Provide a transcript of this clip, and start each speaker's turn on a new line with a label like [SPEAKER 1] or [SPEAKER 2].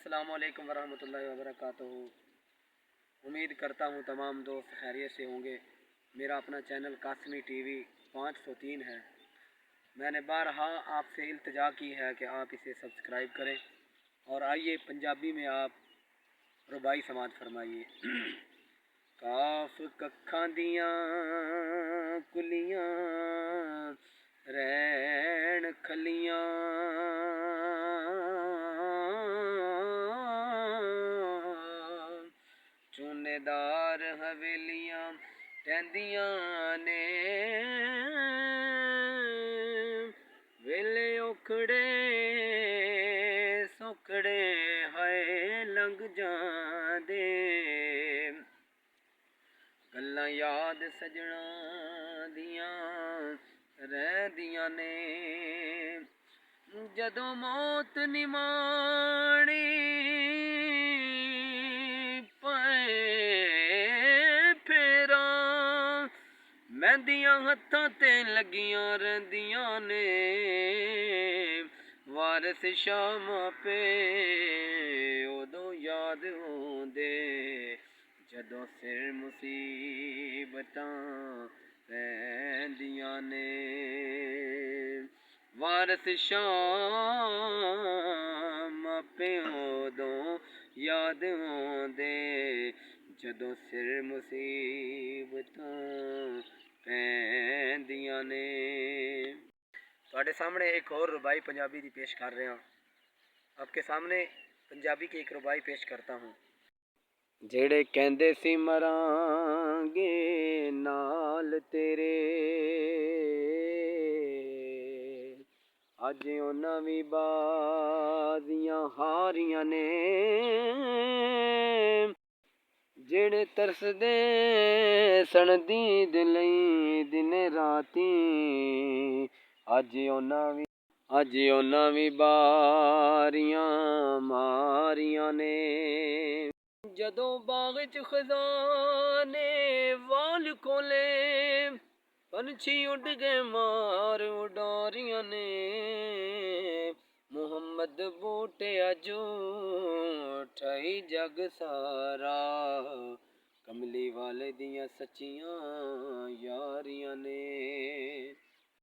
[SPEAKER 1] अस्सलामुअलैकुम वरहमतुल्लाहि वबरकातुहू। उम्मीद करता हूँ तमाम दोस्त खैरियत से होंगे। मेरा अपना चैनल कासमी टीवी 503 है। मैंने बारहा आपसे इल्तिजा की है कि आप इसे सब्सक्राइब करें और आइए पंजाबी में आप रुबाई समात फरमाइए। काफ कक्खां दियां कुलियां रैन खलियां चूनेदार हवेलियां टहंदियां ने वेले औखड़े सौखड़े हाय लंघ जांदे गल्लां याद सजना दियां रहंदियां ने जदों मौत निमाणी मेहंदियां हत्थां ते लगियां रहिंदियां ने वारिस शाह मापे उदों याद होंदे जदों सिर मुसीबतां पैंदियां ने वारिस शाह मापे उदों याद होंदे जदों सिर मुसीबतां पैंदियां ने। तुहाडे सामने एक और रुबाई पंजाबी दी पेश कर रहा। आपके सामने पंजाबी की एक रुबाई पेश करता हूँ। जेड़े कहंदे सी मरांगे नाल तेरे अज उन्हां वी बाजियां हारियां ने जेड़े तरसदे सन दीद लई दिन राती अज उन्हां वी बारियां मारियां ने जदों बाग च खजाने वाल खोले पंछी उड़ गए मार उडारियां ने मुहम्मद बूटे अजू ठाई जग सारा कमली वाले दियां सच्चियां यारियां ने।